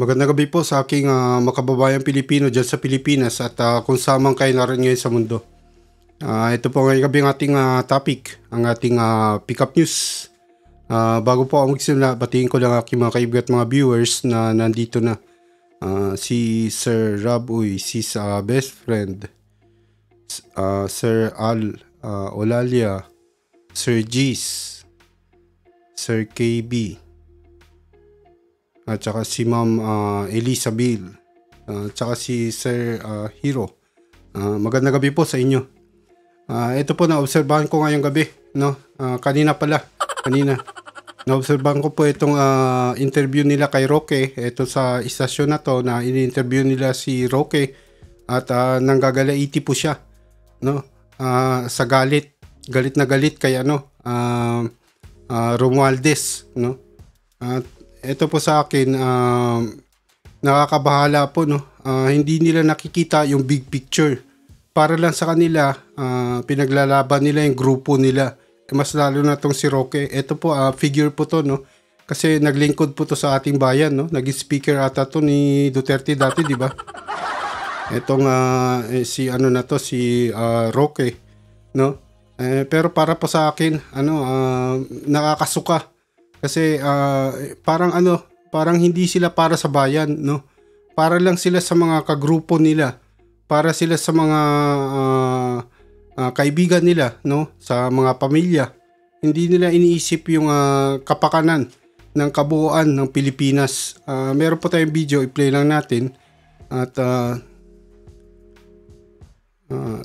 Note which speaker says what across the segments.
Speaker 1: Magandang gabi po sa aking makababayang Pilipino dyan sa Pilipinas at kung saan man kayo naroon ngayon sa mundo. Ito po ngayong gabi ang ating topic, ang ating pick-up news. Bago po ako magsimula, batiin ko lang aking mga kaibigan at mga viewers na nandito na. Si Sir Rob Uy, si Best Friend, Sir Al Olalia, Sir Gis, Sir KB, at saka si Ma'am Elizabeth, at saka si Sir Hero. Magandang gabi po sa inyo. Ito po naobserbahan ko ngayong gabi, no? Kanina naobserbahan ko po itong interview nila kay Roque. Ito sa istasyon na to na ini-interview nila si Roque at nanggagalaiti po siya, no? Sa galit na galit kay Romualdez, no? At ito po sa akin, nakakabahala po, no? Hindi nila nakikita yung big picture. Para lang sa kanila, pinaglalaban nila yung grupo nila. Mas lalo na tong si Roque. Ito po, figure po to, no? Kasi naglingkod po to sa ating bayan, no? Naging speaker ata to ni Duterte dati, di ba? Itong si Roque, no? Pero para po sa akin, nakakasuka. Kasi parang hindi sila para sa bayan, no? Para lang sila sa mga kagrupo nila. Para sila sa mga kaibigan nila, no? Sa mga pamilya. Hindi nila iniisip yung kapakanan ng kabuuan ng Pilipinas. Meron po tayong video, i-play lang natin. At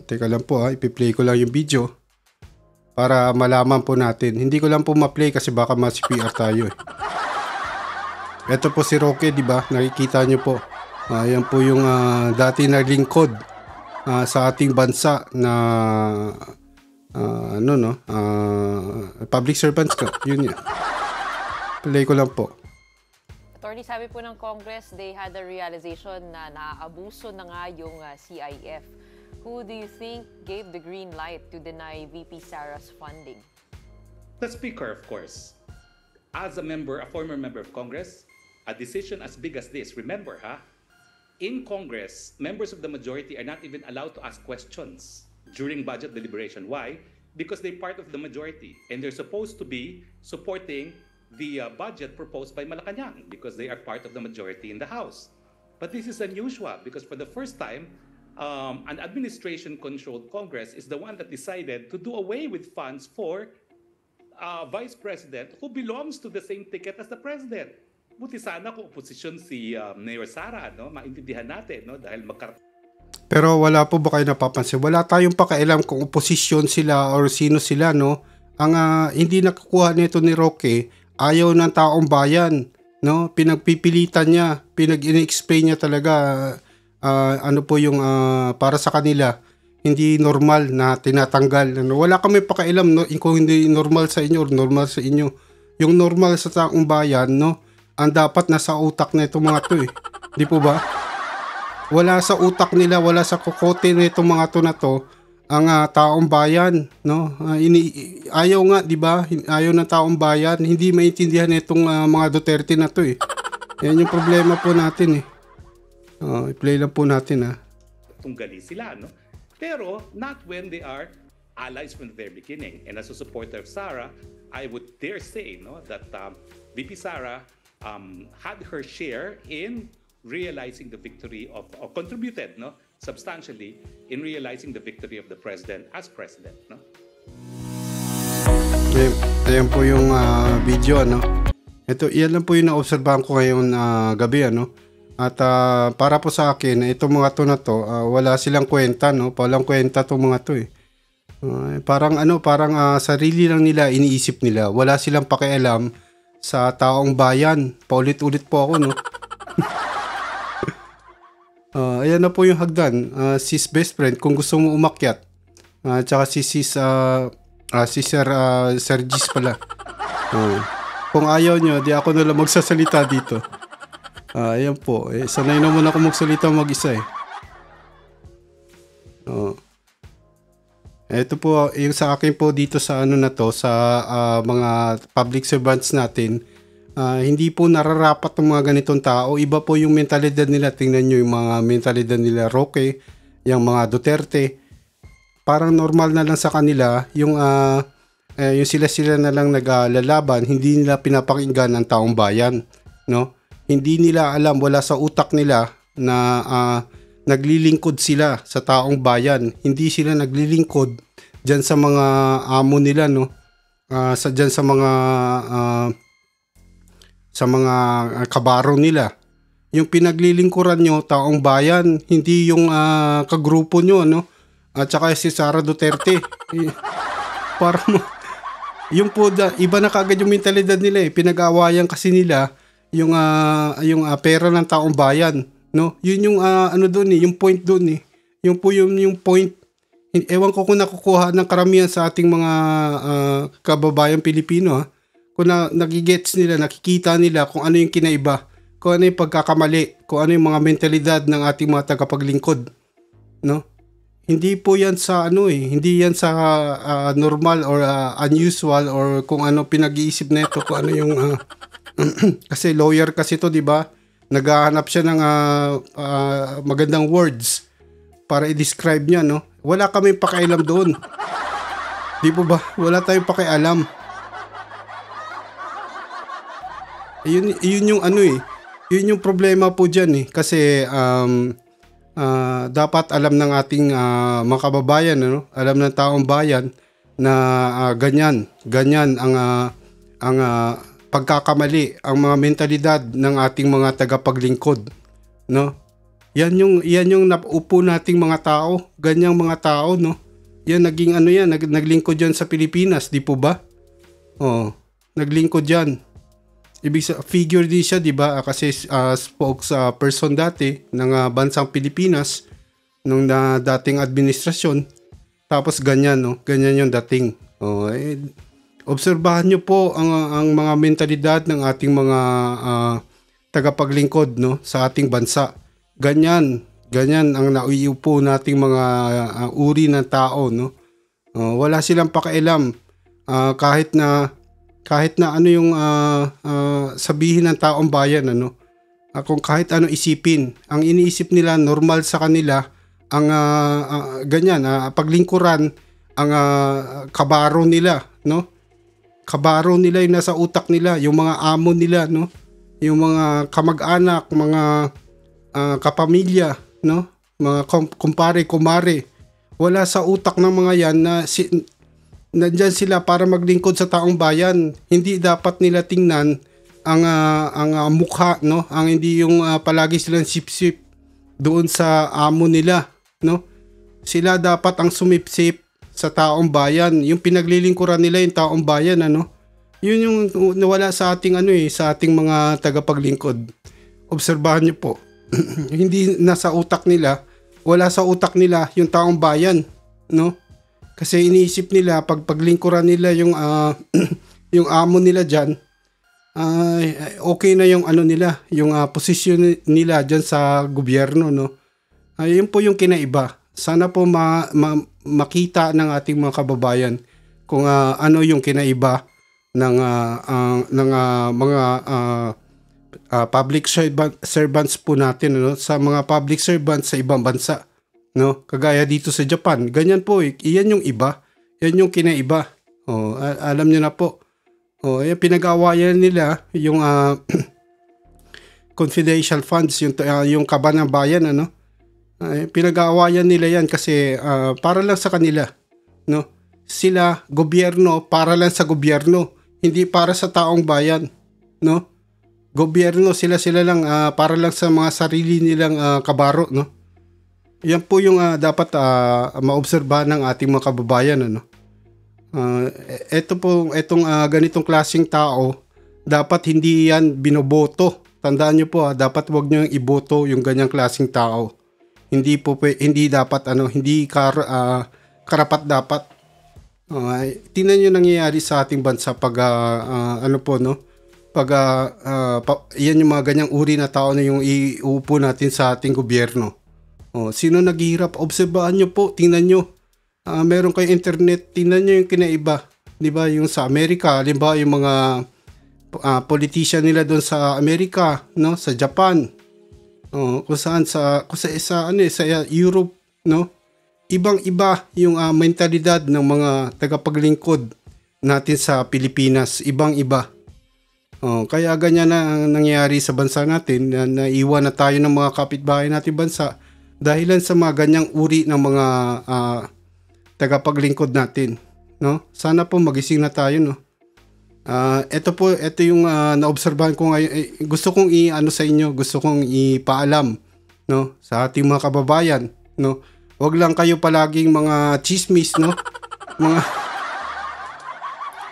Speaker 1: teka lang po, ipi-play ko lang yung video para malaman po natin. Hindi ko lang po ma-play kasi baka ma-CPR tayo. Ito po si Roque, di ba? Nakikita nyo po. Yan po yung dati na lingkod sa ating bansa na public servants ka. Yun. Play ko lang po.
Speaker 2: Attorney, sabi po ng Congress, they had a realization na naaabuso na nga yung CIF. Who do you think gave the green light to deny VP Sara's funding?
Speaker 3: The Speaker, of course. As a former member of Congress, a decision as big as this, remember, in Congress, members of the majority are not even allowed to ask questions during budget deliberation. Why? Because they're part of the majority and they're supposed to be supporting the budget proposed by Malacanang because they are part of the majority in the House. But this is unusual because for the first time, an administration-controlled Congress is the one that decided to do away with funds for Vice President who belongs to the same ticket as the President. Buti sana kung oposisyon si Mayor Sara, no? Maintindihan natin, no? Dahil
Speaker 1: Pero wala po ba kayo napapansin? Wala tayong pakialam kung oposisyon sila or sino sila, no? Ang hindi nakukuha nito ni Roque, ayaw ng taong bayan, no? Pinagpipilitan niya, pinag-in-explain niya talaga para sa kanila hindi normal na tinatanggal. Wala kami pakialam, no, kung hindi normal sa inyo or normal sa inyo. Yung normal sa taong bayan, no, ang dapat nasa utak na itong mga to, di po ba? Wala sa utak nila, wala sa kokote na itong mga to na to ang taong bayan, no? Ayaw nga, di ba? Ayaw ng taong bayan, hindi maintindihan itong mga Duterte na to, Yan yung problema po natin, i-play lang po natin,
Speaker 3: tunggali sila, no? Pero not when they are allies from the very beginning. And as a supporter of Sara, I would dare say, no, that VP Sara had her share in realizing the victory or contributed, no, substantially in realizing the victory of the president as president, no?
Speaker 1: Ayan po yung video, Yan lang po yung na-obserbahan ko ngayon gabi, At para po sa akin, itong mga to na to, wala silang kwenta, no? Walang kwenta itong mga to, parang sarili lang nila, iniisip nila. Wala silang pakialam sa taong bayan. Paulit-ulit po ako, no? Ayan na po yung hagdan. Sis Best Friend, kung gusto mo umakyat. Tsaka si Sir Gis pala. Kung ayaw nyo, di ako nalang magsasalita dito. Ayan po. Sanay naman ako magsalita mag-isa, Ito po, yung sa akin po dito sa sa mga public servants natin, Hindi po nararapat ng mga ganitong tao. Iba po yung mentalidad nila. Tingnan nyo yung mga mentalidad nila Roque, yung mga Duterte. Parang normal na lang sa kanila yung sila na lang naglalaban, hindi nila pinapakinggan ang taong bayan, no? Hindi nila alam, wala sa utak nila na naglilingkod sila sa taong bayan. Hindi sila naglilingkod diyan sa mga amo nila, no? Diyan sa mga kabaro nila. Yung pinaglilingkuran nyo, taong bayan, hindi yung kagrupo nyo, no? At saka si Sara Duterte. Parang yung po iba na kagad yung mentalidad nila eh. Pinag-aawayan kasi nila yung pera ng taong bayan, no? Yun yung doon eh, yung point doon eh. Yung po yung point. Ewan ko kung nakukuha ng karamihan sa ating mga kababayan Pilipino, ha. Kung nagigets nila, nakikita nila kung ano yung kinaiba, kung ano yung pagkakamali, kung ano yung mga mentalidad ng ating mga tagapaglingkod, no? Hindi po yan sa hindi yan sa normal or unusual or kung ano pinag-iisip nito, kung ano yung kasi lawyer kasi to, di ba? Naghahanap siya ng magandang words para i-describe niya, no? Wala kaming pakialam doon. Di po ba? Wala tayong pakialam. Yun yung yun yung problema po diyan eh, kasi dapat alam ng ating mga kababayan, alam ng taong bayan na ganyan ang pagkakamali, ang mga mentalidad ng ating mga tagapaglingkod, no? Yan yung naupo nating mga tao, ganyang mga tao, no? Yan naging naglingkod yan sa Pilipinas, di po ba? Naglingkod yan. Figure din siya, di ba? Kasi spokesperson dati ng bansang Pilipinas nung dating administrasyon. Tapos ganyan, no? Ganyan yung dating. Obserbahan nyo po ang mga mentalidad ng ating mga tagapaglingkod, no, sa ating bansa. Ganyan ang nauupo nating mga uri ng tao, no? Wala silang pakialam kahit na ano yung sabihin ng taong bayan, kung kahit ano isipin, ang iniisip nila normal sa kanila ang paglingkuran, ang kabaro nila, no? Kabaro nila yung nasa utak nila, yung mga amo nila, no? Yung mga kamag-anak, mga kapamilya, no? Mga kumpare, kumare. Wala sa utak ng mga yan na nandyan sila para maglingkod sa taong bayan. Hindi dapat nila tingnan ang mukha, no? Ang hindi yung palagi silang sip-sip doon sa amo nila, no? Sila dapat ang sumipsip sa taong bayan. Yung pinaglilingkuran nila yung taong bayan, Yun yung nawala sa ating sa ating mga tagapaglingkod. Obserbahan niyo po. Hindi nasa utak nila, wala sa utak nila yung taong bayan, no? Kasi iniisip nila pag paglingkuran nila yung yung amo nila diyan, okay na yung nila, yung posisyon nila diyan sa gobyerno, no? Yun po yung kinaiba. Sana po makita ng ating mga kababayan kung ano yung kinaiba ng mga public servants po natin, sa mga public servants sa ibang bansa, no? Kagaya dito sa Japan, ganyan po, iyan yung iba, yan yung kinaiba. Alam niyo na po. Yung pinag-aawayan nila yung confidential funds, yung kaba ng bayan, pinag-aawayan nila yan kasi para lang sa kanila, no? Sila, gobyerno, para lang sa gobyerno, hindi para sa taong bayan, no? Gobyerno, sila lang para lang sa mga sarili nilang kabaro, no? Yan po yung dapat maobserbahan ng ating mga kababayan, etong ganitong klaseng tao, dapat hindi yan binoboto. Tandaan niyo po, dapat wag niyo iboto yung ganyang klaseng tao. Hindi dapat hindi karapat dapat. Tingnan niyo nangyayari sa ating bansa pag yan yung mga ganyang uri na tao na yung iuupo natin sa ating gobyerno. Sino naghihirap? Obserbahan nyo po, tingnan nyo. Meron kayong internet, tingnan nyo yung kinaiba. Di ba? Yung sa Amerika, halimbawa yung mga politician nila doon sa Amerika, no, sa Japan, kung saan sa Europe, no, ibang-iba yung mentalidad ng mga tagapaglingkod natin sa Pilipinas, ibang-iba. Kaya ganyan na ang nangyayari sa bansa natin, na naiwan na tayo ng mga kapitbahay natin bansa dahilan sa mga ganyang uri ng mga tagapaglingkod natin, no? Sana po magising na tayo, no. Ito yung naobserbahan ko ngayon. Gusto kong sa inyo, gusto kong ipaalam, no, sa ating mga kababayan, no. Huwag lang kayo palaging mga chismis, no.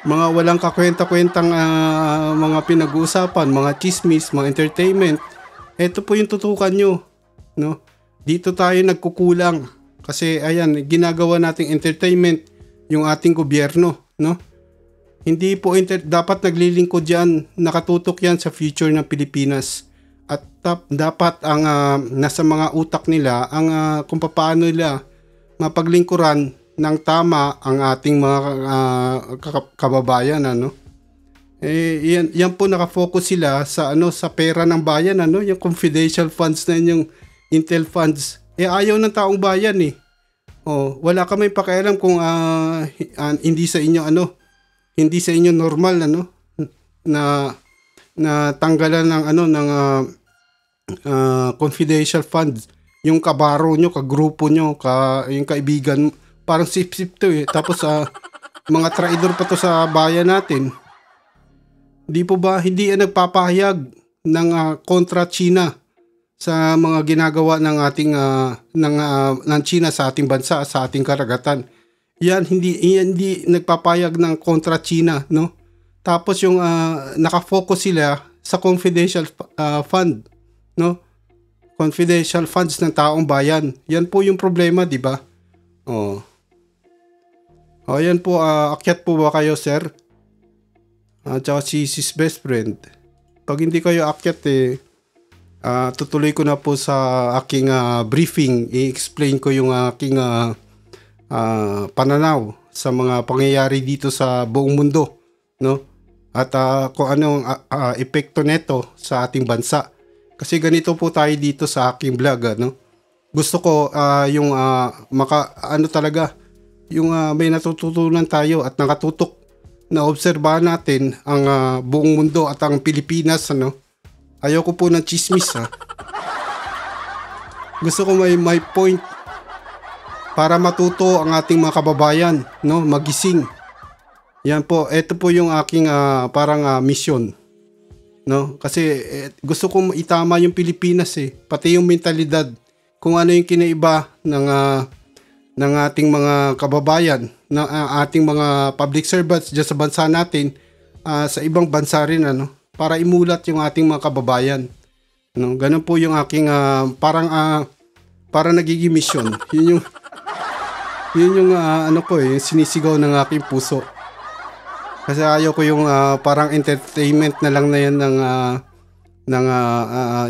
Speaker 1: Mga walang kakwenta-kwentang mga pinag-uusapan, mga chismis, mga entertainment. Ito po yung tutukan nyo, no. Dito tayo nagkukulang kasi ayan, ginagawa nating entertainment yung ating gobyerno, no. Hindi po dapat naglilingkod yan, nakatutok yan sa future ng Pilipinas. At dapat ang nasa mga utak nila ang kung paano nila mapaglingkuran ng tama ang ating mga kababayan, ano. Yan po nakafocus sila sa sa pera ng bayan, ano, yung confidential funds na yung Intel funds. Ayaw ng taong bayan eh. Wala kami pakialam kung hindi sa inyo normal, ano, na tanggalan ng confidential funds yung kabaro nyo, kagrupo nyo, yung kaibigan, parang sip-sip to eh. Tapos mga traidor pa to sa bayan natin. Di po ba hindi nagpapahayag ng kontra China sa mga ginagawa ng ating ng China sa ating bansa, sa ating karagatan? Hindi nagpapayag ng kontra China, no? Tapos yung nakafocus sila sa confidential fund, no? Confidential funds ng taong bayan. Yan po yung problema, di ba? Yan po, akyat po ba kayo, sir? Tsaka si sis best friend. Pag hindi kayo akyat tutuloy ko na po sa aking briefing. I-explain ko yung aking pananaw sa mga pangyayari dito sa buong mundo, no? At kung anong epekto neto sa ating bansa. Kasi ganito po tayo dito sa aking vlog, no? Gusto ko yung talaga yung may natututunan tayo at nakatutok na obserbahan natin ang buong mundo at ang Pilipinas, ano? Ayoko po ng chismis, ha. Gusto ko may point para matuto ang ating mga kababayan, no? Magising. Yan po, ito po yung aking mission, no? Kasi gusto kong itama yung Pilipinas pati yung mentalidad, kung ano yung kinaiba ng ating mga kababayan, ng ating mga public servants diyan sa bansa natin, sa ibang bansa rin, ano, para imulat yung ating mga kababayan, no? Ganun po yung aking parang nagiging mission. Yun yung yung sinisigaw ng aking puso. Kasi ayaw ko yung parang entertainment na lang na yan ng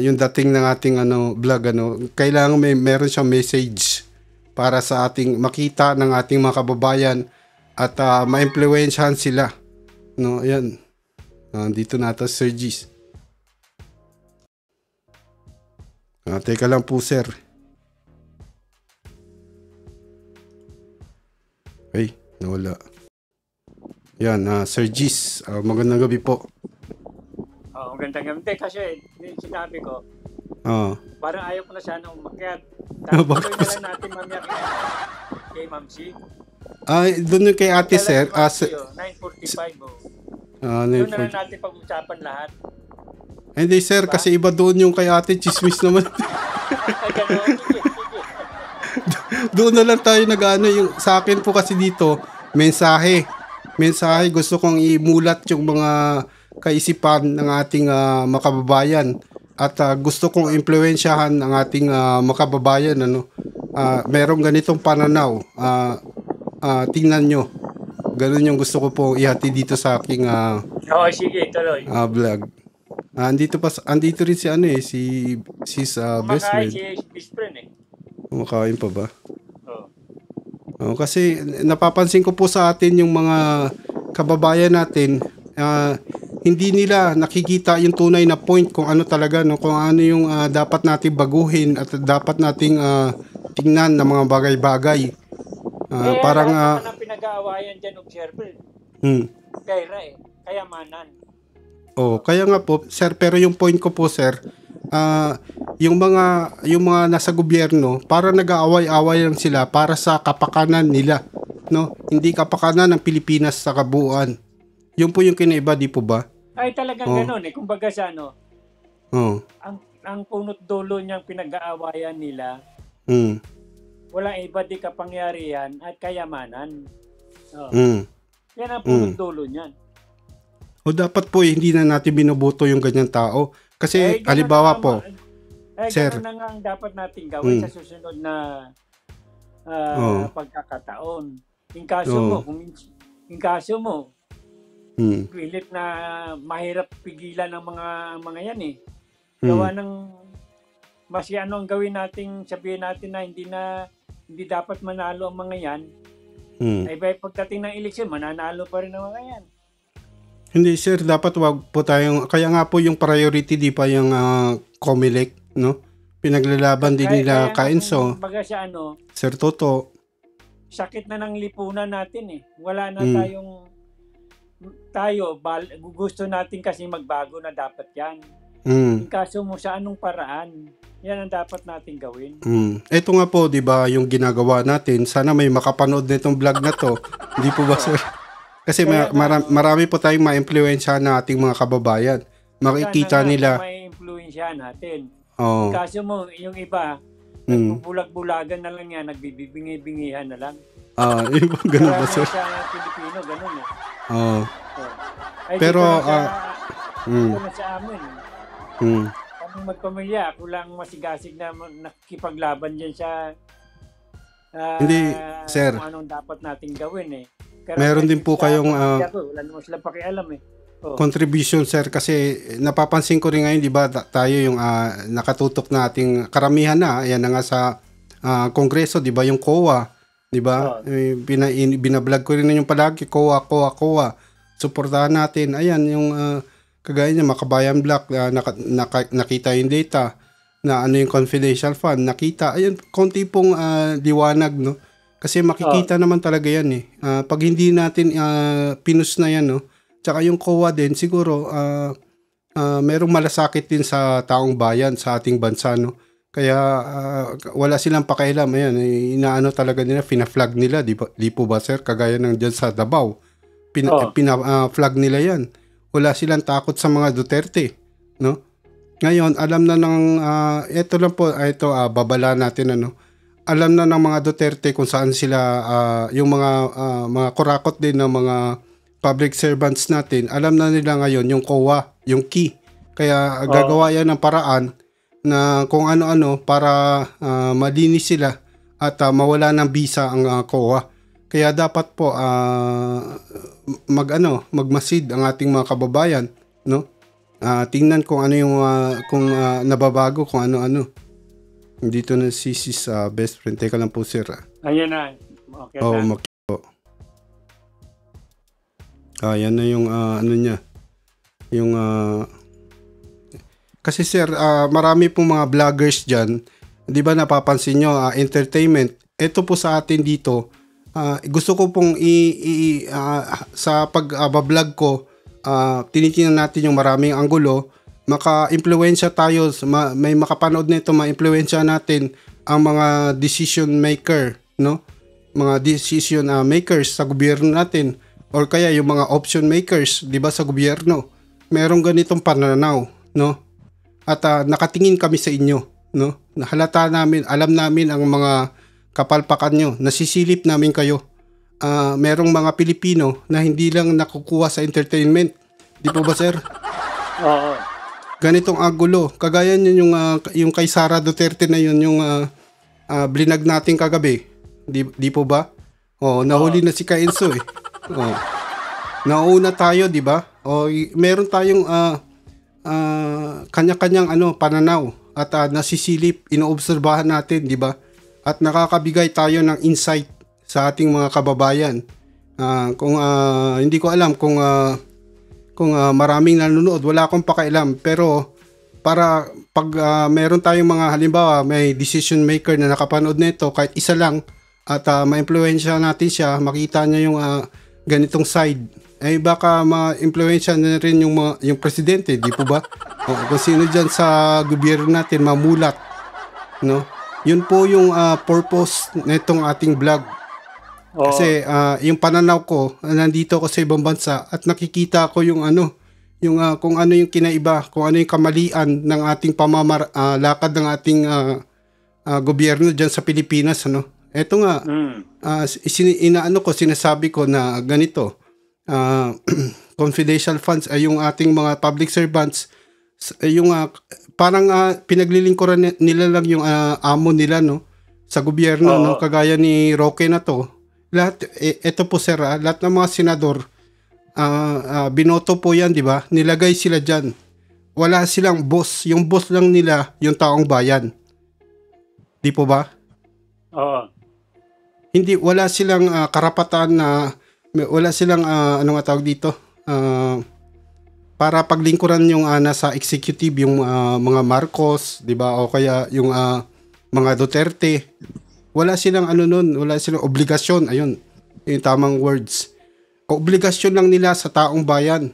Speaker 1: yung dating ng ating vlog, ano. Kailangan meron siyang message para sa ating makita ng ating mga kababayan at ma-impluwensyahan sila, no. Ayan. Dito na ata, Sir Gis. Teka lang po, sir. Ay, nawala. Yan, Sir Gis, magandang gabi po.
Speaker 4: Magandang gabi. Kasi yung sinabi ko, parang ayaw ko na sana umakyat. Tapos na lang natin mamaya kay Ma'am C.
Speaker 1: Doon yung kay ate, sir.
Speaker 4: 9:45. Doon na lang natin pag-usapan lahat.
Speaker 1: Hindi, sir, kasi iba doon yung kay ate. Chismis naman. Doon na lang tayo yung sa akin po kasi dito, mensahe, gusto kong imulat yung mga kaisipan ng ating makababayan at gusto kong impluwensyahan ang ating makababayan, ano. Merong ganitong pananaw, tingnan nyo, ganun yung gusto ko po ihati dito sa aking
Speaker 4: sige, tuloy.
Speaker 1: Vlog. Andito rin si sis best friend.
Speaker 4: Si best friend
Speaker 1: Kumakain pa ba? Kasi napapansin ko po sa atin yung mga kababayan natin, hindi nila nakikita yung tunay na point kung ano talaga, no, kung ano yung dapat nating baguhin at dapat nating tingnan ng mga bagay-bagay. Parang
Speaker 4: lahat naman ang pinag-aawayan dyan, observer. Pera kayamanan.
Speaker 1: Kaya nga po, sir, pero yung point ko po, sir, yung mga nasa gobyerno, para nag-aaway-away lang sila para sa kapakanan nila, no? Hindi kapakanan ng Pilipinas sa kabuuan. Yun po yung kinaiba, di po ba?
Speaker 4: Ay, talagang gano'n Kumbaga sa ang punot dulo niyang pinag-aawayan nila, walang iba di kapangyarihan at kayamanan. Yan ang punot dulo niyan.
Speaker 1: Dapat po hindi na natin binubuto yung ganyan tao. Kasi, halimbawa po, sir,
Speaker 4: gano'n na nga ang dapat natin gawin sa susunod na pagkakataon. Yung kaso mo, pilit na mahirap pigilan ng mga yan Gawa ng maski ano ang gawin natin, sabihin natin na hindi dapat manalo ang mga yan. Ay pagdating ng eleksyon, mananalo pa rin ang mga yan.
Speaker 1: Hindi sir, dapat wag po tayong, kaya nga po yung priority di pa yung COMELEC, no? Pinaglalaban din nila Kainso.
Speaker 4: Baga siya
Speaker 1: Sir Toto.
Speaker 4: Sakit na ng lipunan natin Wala na gusto natin kasi magbago na dapat yan. Kaso mo sa anong paraan, yan ang dapat natin gawin. Ito
Speaker 1: nga po, di ba, yung ginagawa natin, sana may makapanood nitong vlog na to. Hindi po ba sir? Kasi marami po tayong ma-impluwensya na ating mga kababayan. Makikita nila.
Speaker 4: Ma-impluwensya natin. Kaso mo, yung iba, nagbubulag-bulagan na lang yan, nagbibingi-bingihan na lang.
Speaker 1: Ganun ba sir?
Speaker 4: Sa Pilipino, ganun
Speaker 1: Pero,
Speaker 4: ito na sa amin. Kami magpamilya, ako lang masigasig na nakikipaglaban dyan sa
Speaker 1: hindi, sir.
Speaker 4: Kung anong dapat nating gawin
Speaker 1: Pero meron din po kayong
Speaker 4: wala naman sila pakialam
Speaker 1: contribution sir, kasi napapansin ko rin ngayon, di ba, tayo yung nakatutok na ating karamihan na, ayan na nga sa Kongreso, di ba, yung COA, di ba, binablog ko rin yung palagi, COA, suportahan natin, ayan, yung kagaya niya, Makabayan Black, nakita yung data, na ano yung confidential fund, nakita, ayan, konti pong liwanag, no, kasi makikita naman talaga yan pag hindi natin pinus na yan, no. Tsaka yung COA din siguro merong malasakit din sa taong bayan sa ating bansa, no. Kaya wala silang pakialam, ayan, inaano talaga nila, fina-flag nila, di po ba sir, kagaya ng diyan sa Davao. Flag nila yan. Wala silang takot sa mga Duterte, no. Ngayon, alam na ng ito lang po, babala natin alam na ng mga Duterte kung saan sila yung mga kurakot din ng mga public servants natin. Alam na nila ngayon yung COA, yung key. Kaya gagawa yan ng paraan na kung ano-ano para malinis sila at mawala ng visa ang COA. Kaya dapat po magmasid ang ating mga kababayan, no? Tingnan kung ano yung kung nababago, kung ano-ano. Dito na si best friend. Teka lang po sir.
Speaker 4: Ayan na. Okay na.
Speaker 1: Yan na yung ano niya. Yung kasi sir, marami pong mga vloggers diyan. 'Di ba napapansin nyo, entertainment. Ito po sa atin dito, gusto ko pong sa pag-vlog ko, tinitingnan natin yung maraming anggulo, maka-impluwensya tayo, may makapanood nito, ma-impluwensya natin ang mga decision maker, no? Mga decision makers sa gobyerno natin, or kaya yung mga option makers, 'di ba, sa gobyerno. Merong ganitong pananaw, no? At nakatingin kami sa inyo, no? Nahalata namin, alam namin ang mga kapalpakan nyo, nasisilip namin kayo. Merong mga Pilipino na hindi lang nakukuha sa entertainment. Di po ba sir?
Speaker 4: Oo.
Speaker 1: Ganitong angulo. Kagaya nyo yung kay Sara Duterte na yun, yung blinag natin kagabi. Di po ba? Nahuli na si Kainso Nauna tayo, di ba? Meron tayong kanya-kanyang pananaw at nasisilip, inoobserbahan natin, di ba? At nakakabigay tayo ng insight sa ating mga kababayan. Kung hindi ko alam kung kung maraming nanonood, wala akong pakialam. Pero para pag meron tayong mga halimbawa, may decision maker na nakapanood nito kahit isa lang at ma-influensya natin siya, makita niya yung ganitong side, ay baka ma-influensya na rin yung presidente, di po ba? O, kung sino dyan sa gobyerno natin mamulat, no? Yun po yung purpose nitong ating vlog. Kasi yung pananaw ko, nandito ako sa ibang bansa at nakikita ko yung kung ano yung kinaiba, kung ano yung kamalian ng ating lakad ng ating gobyerno diyan sa Pilipinas, ano. Ito nga, sinasabi ko na ganito, confidential funds ay yung ating mga public servants, yung parang pinaglilingkuran nila lang yung amo nila, no, sa gobyerno, no, kagaya ni Roque na to. Lahat, ito po sir, lahat ng mga senador, binoto po yan, di ba? Nilagay sila dyan. Wala silang boss. Yung boss lang nila, yung taong bayan. Di po ba?
Speaker 4: Oo.
Speaker 1: Hindi, wala silang karapatan na, wala silang, ano nga tawag dito? Para paglingkuran yung nasa executive, yung mga Marcos, di ba? O kaya yung mga Duterte. Wala silang wala silang obligasyon. Ayun, yung tamang words. Obligasyon lang nila sa taong bayan.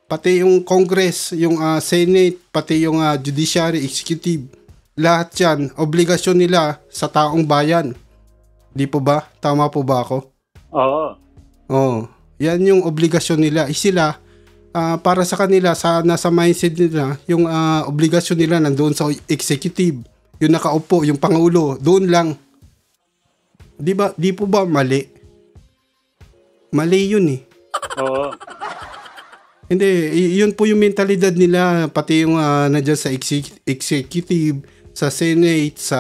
Speaker 1: Pati yung Congress, yung Senate, pati yung Judiciary, Executive, lahat yan, obligasyon nila sa taong bayan. Di po ba? Tama po ba ako? Oo. Yan yung obligasyon nila. Sila, para sa kanila, nasa mindset nila, yung obligasyon nila nandoon sa Executive. Yung nakaupo, yung Pangulo, doon lang. Di po ba mali? Mali yun eh.
Speaker 4: Oo.
Speaker 1: Hindi, yun po yung mentalidad nila, pati yung nandiyan sa executive, sa Senate, sa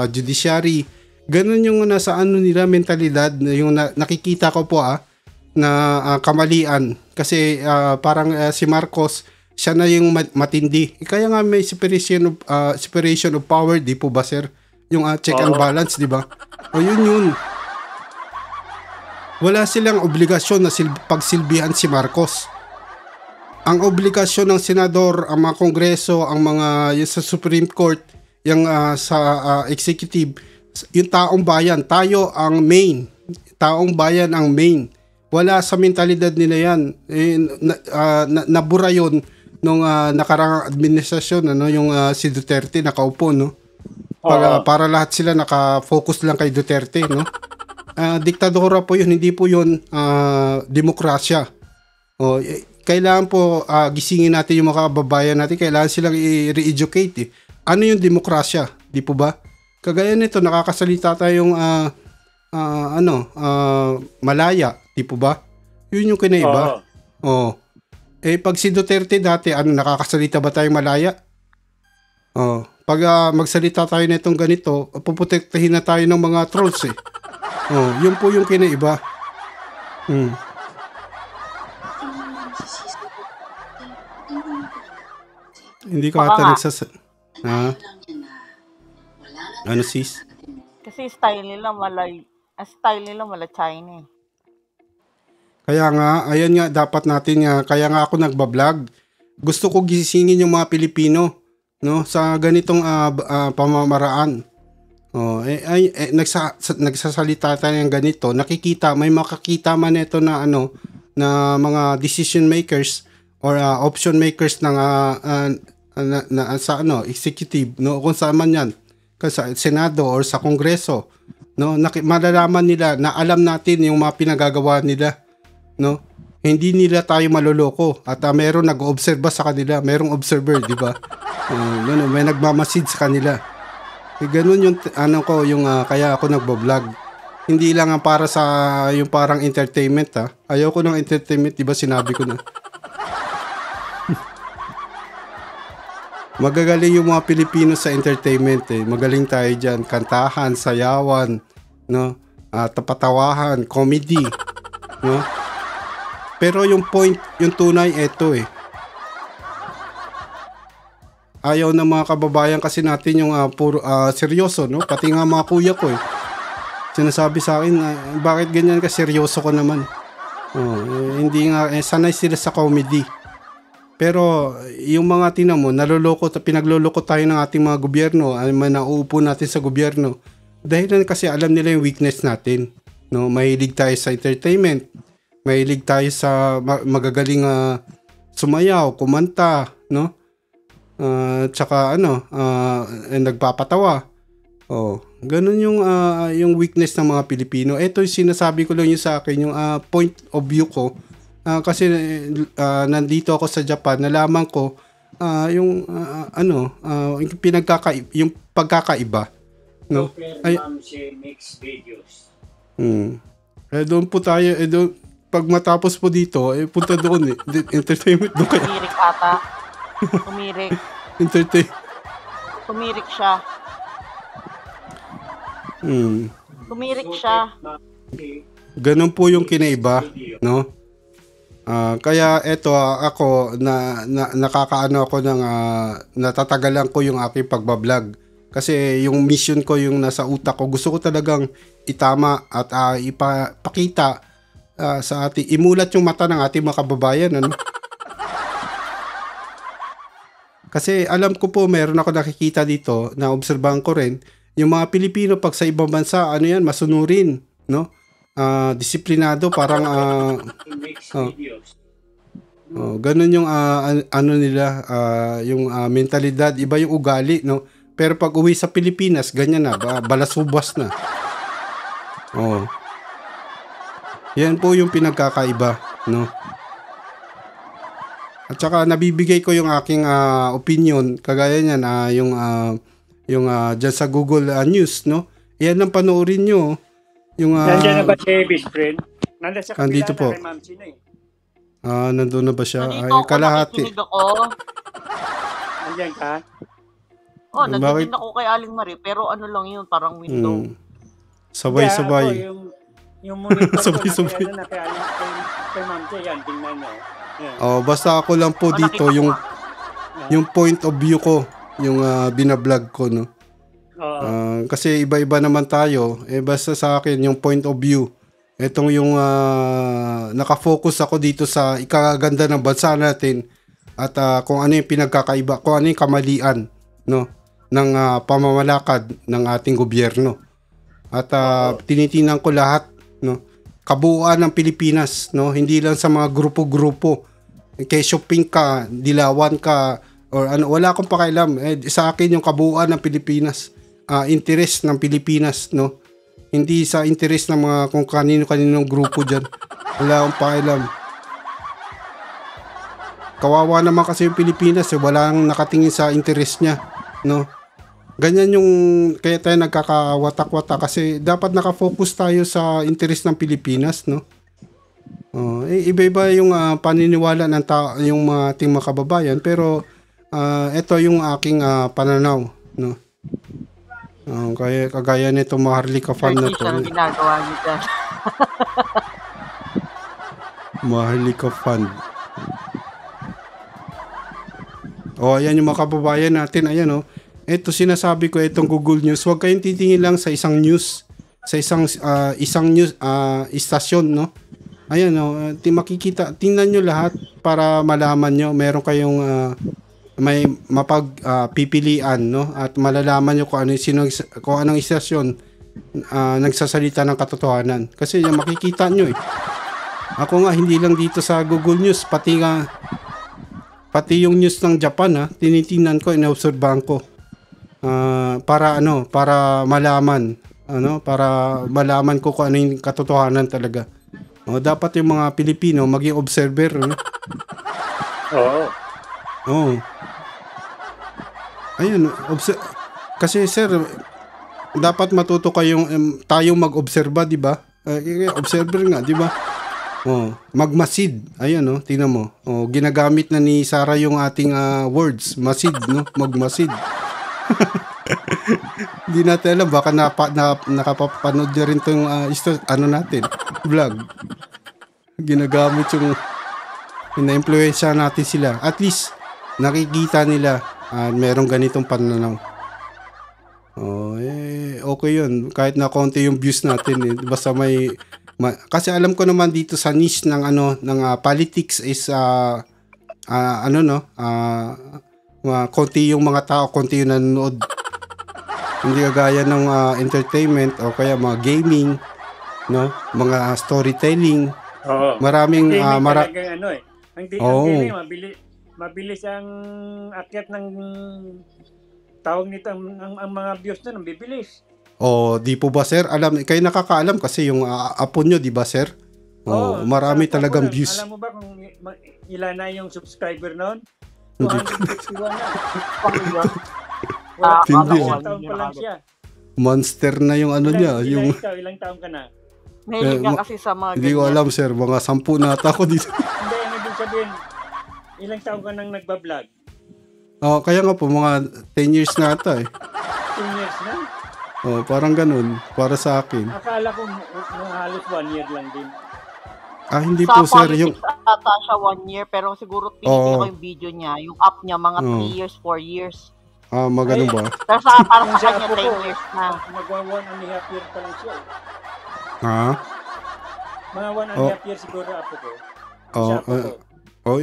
Speaker 1: Judiciary. Ganun yung nasa nila mentalidad, yung nakikita ko po na kamalian. Kasi parang si Marcos, siya na yung matindi. Kaya nga may separation of power, di po ba sir? Yung check and balance, di ba? O yun. Wala silang obligasyon na pagsilbihan si Marcos. Ang obligasyon ng senador, ang mga kongreso, ang mga yung sa Supreme Court, yung sa executive, yung taong bayan, tayo ang main. Taong bayan ang main. Wala sa mentalidad nila yan. Nabura yun nung nakarang administrasyon, yung si Duterte nakaupo, no? Para lahat sila naka-focus lang kay Duterte, no? Diktadora po yun, hindi po yun demokrasya. Kailangan po gisingin natin yung mga kababayan natin, kailangan silang i-re-educate eh. Ano yung demokrasya? Di po ba? Kagaya nito, nakakasalita tayong Malaya, di po ba? Yun yung kinaiba. Pag si Duterte dati, nakakasalita ba tayong Malaya? Pag magsalita tayo nitong ganito, puputektahin na tayo ng mga trolls eh. Yun po yung kinaiba. Hindi ka ata ano sis?
Speaker 5: Kasi style nila mala China eh.
Speaker 1: Kaya nga, ayan nga, dapat natin kaya nga ako nagbablog. Gusto ko gisingin yung mga Pilipino, no, sa ganitong pamamaraan. Nagsasalita tayo ng ganito, may makakita man ito na na mga decision makers or option makers ng sa executive, no, kung saan man yan, sa Senado or sa Kongreso, no, malalaman nila na alam natin yung mga pinagagawa nila, no. Hindi nila tayo maloloko at meron nag-oobserba sa kanila, merong observer, di ba? May nagmamasid sa kanila. Ganun yung kaya ako nagbo-vlog. Hindi lang para sa yung parang entertainment Ayaw ko ng entertainment, di ba sinabi ko na. Magagaling yung mga Pilipino sa entertainment eh. Magaling tayo diyan, kantahan, sayawan, no? Tapatawahan, comedy, no? Pero yung tunay ito eh. Ayaw ng mga kababayan kasi natin yung puro seryoso, no? Pati nga mga kuya ko eh. Sinasabi sa akin, bakit ganyan ka seryoso ko naman? Hindi nga sanay sila sa comedy. Pero yung mga tinan mo, pinagloloko tayo ng ating mga gobyerno, ay nauupo natin sa gobyerno. Dahil kasi alam nila yung weakness natin. No, mahilig tayo sa entertainment. Mahilig tayo sa magagaling sumayaw, kumanta, no? Tsaka nagpapatawa. Ganun yung weakness ng mga Pilipino. Ito yung sinasabi ko lang yung sa akin, yung point of view ko. Kasi nandito ako sa Japan, nalaman ko yung yung pagkakaiba, no? Ay,
Speaker 4: mix videos.
Speaker 1: doon po tayo, doon, pag matapos po dito, punta doon entertainment doon kayo.
Speaker 5: Tumirik ata. Tumirik. Tumirik siya. Tumirik siya.
Speaker 1: Ganun po yung kinaiba, no? Kaya eto ako nakakaano ako ng natatagalan ko yung aking pagbablog. Kasi yung mission ko, yung nasa utak ko, gusto ko talagang itama at ipakita sa ating, imulat yung mata ng ating mga kababayan, ano? Kasi alam ko po, meron ako nakikita dito, na obserbahan ko rin, yung mga Pilipino pag sa ibang bansa, masunurin, no? Disiplinado, parang ganun yung nila, yung mentalidad, iba yung ugali, no? Pero pag uwi sa Pilipinas, ganyan na, balasubas na. Yan po yung pinagkakaiba, no? At saka nabibigay ko yung aking opinion, kagaya niyan, yung dyan sa Google News, no? Yan ang panoorin nyo.
Speaker 4: Nandiyan na ba si best friend? Nandiyan sa kabila
Speaker 1: Andito po.
Speaker 4: na kay Ma'am Sina
Speaker 1: Nandun na ba siya?
Speaker 5: Nandito
Speaker 1: Ay,
Speaker 5: ako,
Speaker 1: kalahati.
Speaker 5: nakikinig ako.
Speaker 4: Nandiyan ka?
Speaker 5: Nandun din ako kay Aling Marie, pero ano lang yun, parang window.
Speaker 1: Sabay-sabay.
Speaker 4: Yung monitor
Speaker 1: Sabay-sabay.
Speaker 4: ko na kay Ma'am Sina, yan, tingnan nyo. Yeah.
Speaker 1: Basta ako lang po dito, yung point of view ko, yung binablog ko, no? Kasi iba-iba naman tayo. Basta sa akin, yung point of view. Itong yung nakafocus ako dito sa ikaganda ng bansa natin at kung ano yung pinagkakaiba, kung ano yung kamalian, no, ng pamamalakad ng ating gobyerno. At tinitingnan ko lahat, no, kabuuan ng Pilipinas, no, hindi lang sa mga grupo-grupo. Kay shopping ka, dilawan ka, or wala akong pakialam. Sa akin yung kabuuan ng Pilipinas, interest ng Pilipinas, no? Hindi sa interest ng mga kung kanino-kaninong grupo dyan. Wala akong pakialam. Kawawa naman kasi yung Pilipinas, walang nakatingin sa interest niya, no? Ganyan yung, kaya tayo nagkakawatak-watak kasi dapat nakafocus tayo sa interest ng Pilipinas, no? Iba-iba yung paniniwala ng yung ating mga kababayan, pero ito yung aking pananaw, no? Kagaya nito Maharlika fan na to.
Speaker 5: Ang ginagawa niyo dyan.
Speaker 1: Maharlika fan. Ayan yung mga kababayan natin. Ayan, ito sinasabi ko, itong Google News. Huwag kayong titingin lang sa isang news. Sa isang news istasyon, no? Ayan, makikita. Tingnan nyo lahat para malaman nyo. Meron kayong may mapagpipilian, no? At malalaman nyo kung anong istasyon nagsasalita ng katotohanan. Kasi yan makikita nyo Ako nga hindi lang dito sa Google News, pati yung news ng Japan, tinitingnan ko, inaobserbahan ko. Para malaman, para malaman ko kung ano yung katotohanan talaga. Dapat yung mga Pilipino maging observer, Oo. Ayun, kasi sir, dapat matuto tayong mag-obserba, di ba? Observer nga, di ba? Magmasid. Ayun, tingnan mo. Ginagamit na ni Sarah yung ating words, masid, no? Magmasid. Hindi natin alam, baka nakapapanood na rin itong natin, vlog. Ginagamit yung na-influensya natin sila. At least, nakikita nila merong ganitong pananaw. Okay yun. Kahit na konti yung views natin, basta may Kasi alam ko naman dito sa niche ng politics is konti yung mga tao, konti yung nanonood. Hindi kagaya ng entertainment o kaya mga gaming, no? Mga storytelling.
Speaker 4: Oo.
Speaker 1: Maraming
Speaker 4: talagang Ang gaming mabilis ang akyat ng tawag nito ang mga views na bibilis.
Speaker 1: Di po ba sir? Kayo nakakaalam kasi yung apo nyo, di ba sir? Marami talagang views.
Speaker 4: Alam mo ba kung ilan na yung subscriber noon? 251 na.
Speaker 1: Hindi.
Speaker 4: Ilang taon pa lang siya.
Speaker 1: Monster na yung niya.
Speaker 4: Ilang taon ka na?
Speaker 5: Mahilig ka kasi sa mga
Speaker 1: Hindi ko alam sir, mga 10 na ata ako dito.
Speaker 4: Hindi, ibig sabihin, ilang taon ka nang nagbablog?
Speaker 1: Kaya nga po, mga 10 years na ata
Speaker 4: 10 years na?
Speaker 1: Parang ganun, para sa akin.
Speaker 4: Akala ko halos 1 year lang din.
Speaker 1: Hindi
Speaker 5: sa
Speaker 1: po sir, yung...
Speaker 5: ata siya 1 year, pero siguro pinili ko yung video niya, yung up niya, mga 3 years, 4 years.
Speaker 1: Magano ba?
Speaker 5: Pero para sa kanya, 10 years na.
Speaker 4: Magwa 1.5 years pa lang siya. Mga 1.5 years siguro apo ko.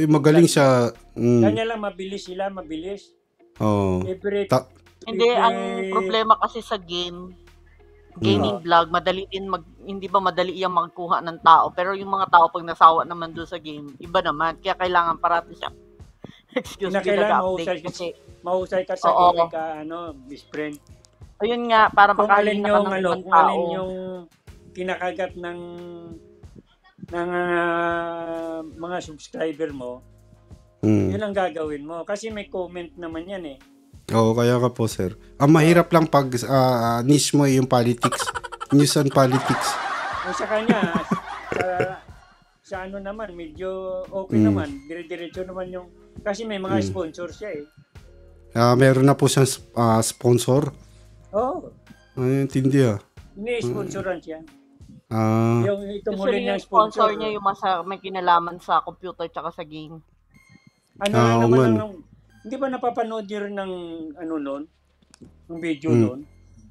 Speaker 1: Magaling siya.
Speaker 4: Kanya lang mabilis sila, mabilis.
Speaker 5: Hindi, ang problema kasi sa gaming vlog, madali din hindi ba madali yung magkuha ng tao. Pero yung mga tao pag nasawa naman doon sa game, iba naman. Kaya kailangan parati siya. Excuse me, nag-update kasi.
Speaker 4: Mahusay ka sa game ka, best friend.
Speaker 5: Ayun nga, para
Speaker 4: kung alin
Speaker 5: makahalin ka ng
Speaker 4: kung alin yung kinakagat ng mga subscriber mo, yun ang gagawin mo. Kasi may comment naman yan
Speaker 1: kaya ka po sir. Ang mahirap lang pag niche mo yung politics. News and politics.
Speaker 4: Sa kanya, sa naman, medyo okay naman. Dire-diretso naman yung, kasi may mga sponsor siya
Speaker 1: meron na po siyang sponsor? Intindi
Speaker 4: Ini-sponsoran siya.
Speaker 5: Yung itong huli niyang sponsor niya yung may kinalaman sa computer tsaka sa game.
Speaker 4: Hindi ba napapanood niyo rin ng noon? Ng video noon?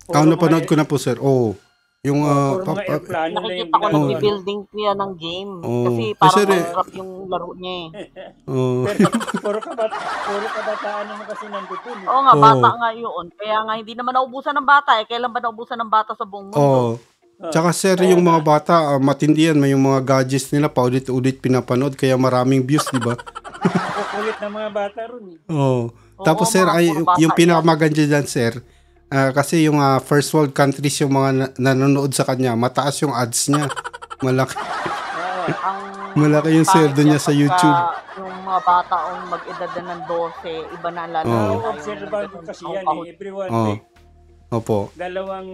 Speaker 1: Napanood ko na po sir. Yung
Speaker 4: mga airplano na yung
Speaker 5: nakikita ko nag-building niya ng game. Kasi parang masarap yung laro niya
Speaker 4: Puro kabataan naman kasi nandito.
Speaker 5: Oo nga, bata nga yun. Kaya nga hindi naman naubusan ng bata. Kailan ba naubusan ng bata sa buong mundo?
Speaker 1: Tsaka sir, yung mga bata, matindi yan. May yung mga gadgets nila, paulit-ulit pinapanood. Kaya maraming views, di ba?
Speaker 4: Kukulit ng mga bata ron
Speaker 1: Tapos sir, yung pinakamaganda dyan sir, kasi yung first world countries yung mga nanonood sa kanya, mataas yung ads niya. Malaki. Malaki yung sweldo niya sa YouTube.
Speaker 5: Yung mga bata mag-edad na ng 12, iba na lalo.
Speaker 4: Observable ko kasi yan everyone.
Speaker 1: Opo.
Speaker 4: Dalawang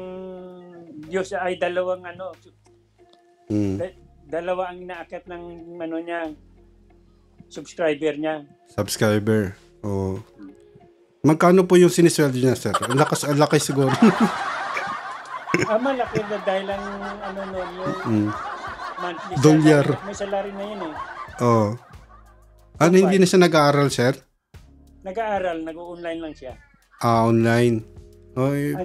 Speaker 4: dalawa ang inaakyat ng niya, subscriber niya. Magkano po yung sinisweldo niya, sir? Ang laki siguro. Malaki na dahil lang yung monthly
Speaker 1: dolyar.
Speaker 4: May salary na yun
Speaker 1: hindi na siya nag-aaral, sir?
Speaker 4: Nag-aaral, nag-online lang siya.
Speaker 1: Online.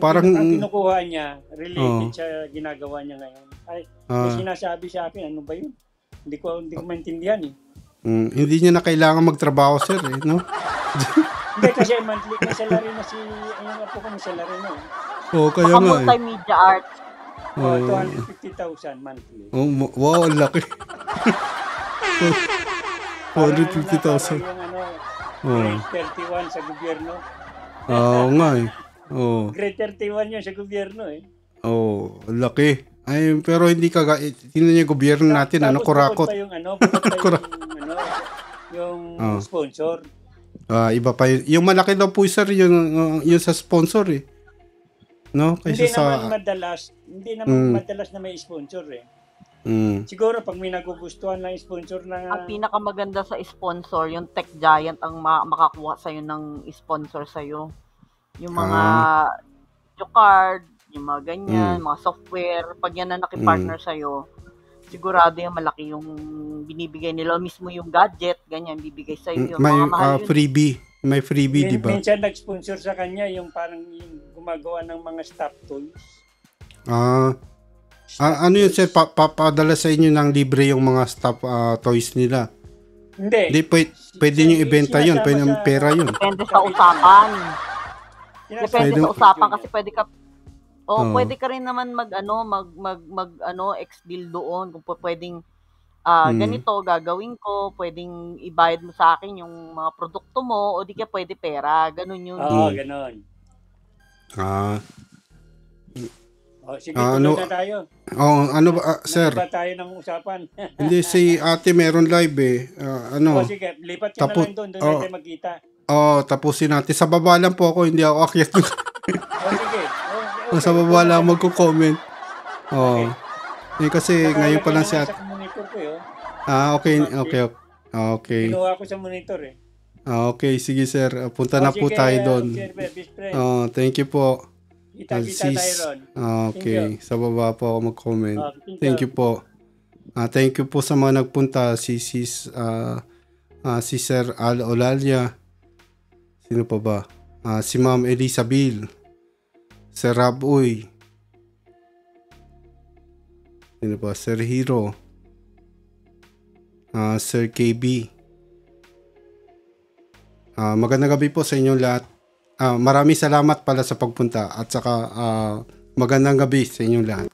Speaker 1: Parang
Speaker 4: ang kinukuha niya, related sa ginagawa niya ngayon. May sinasabi sa akin, ano ba yun? Hindi ko maintindihan
Speaker 1: hindi niya na kailangan magtrabaho, sir, no?
Speaker 4: Hindi kasi monthly, may salary na may salary na
Speaker 1: kaya nga
Speaker 5: multimedia arts.
Speaker 4: 250,000 monthly.
Speaker 1: Wow, ang laki. 250,000.
Speaker 4: Grade 31 sa gobyerno.
Speaker 1: Nga
Speaker 4: Grade 31 yun sa gobyerno
Speaker 1: ang laki. Pero hindi tingnan niyo gobyerno natin, kurakot.
Speaker 4: Yung sponsor.
Speaker 1: Iba pa yung malaki daw po sir yung sa sponsor no? Kaysa
Speaker 4: hindi naman madalas na may sponsor Siguro pag may nagugustuhan ng sponsor na
Speaker 5: ang pinakamaganda sa sponsor, yung tech giant ang makakuha sa'yo ng sponsor sa'yo. Yung mga yung card, yung mga ganyan, mga software, pag yan na nakipartner sa'yo, sigurado yung malaki yung binibigay nila. Mismo yung gadget, ganyan, bibigay sa'yo.
Speaker 1: May freebie. May freebie, di ba?
Speaker 4: Minsan nag-sponsor sa kanya yung parang yung gumagawa ng mga stop tools.
Speaker 1: Ano yun, sir? Papadala sa inyo ng libre yung mga stuff toys nila. Hindi, pwede nyo ibenta yun. Pwede ng pera yun.
Speaker 5: Depende sa usapan. Depende
Speaker 1: Pwede-
Speaker 5: sa usapan kasi pwede ka
Speaker 1: Oo.
Speaker 5: pwede ka rin naman mag ex-deal doon kung pwedeng ganito gagawin ko, pwedeng ibayad mo sa akin yung mga produkto mo o di ka pwede pera, ganun yun.
Speaker 4: Oo, ganon.
Speaker 1: Ah,
Speaker 4: Sige,
Speaker 1: ano-
Speaker 4: tuloy na tayo.
Speaker 1: ano ba, sir?
Speaker 4: Ba tayo ng usapan?
Speaker 1: Hindi, si ate meron live eh.
Speaker 4: Sige, lipat ka na lang doon na tayo magkita.
Speaker 1: Tapusin natin. Sa baba lang po ako, hindi ako akyat.
Speaker 4: Sige.
Speaker 1: Sa baba lang magko-comment. Kasi ngayon pa lang si ate.
Speaker 4: Sa monitor ko yun.
Speaker 1: Okay.
Speaker 4: Kinuha ko sa monitor eh.
Speaker 1: Okay, sige sir. Punta na po tayo doon.
Speaker 4: Best friend.
Speaker 1: Thank you po.
Speaker 4: Kita tayo ron.
Speaker 1: Okay, sa baba po ako mag-comment.
Speaker 4: Thank
Speaker 1: Thank you po. Thank you po sa mga nagpunta. Si Sir Al Olalia. Sino pa ba? Si Ma'am Elizabeth. Sir Rab Uy. Sino pa? Sir Hero. Sir KB. Magandang gabi po sa inyong lahat. Maraming salamat pala sa pagpunta at saka magandang gabi sa inyong lahat.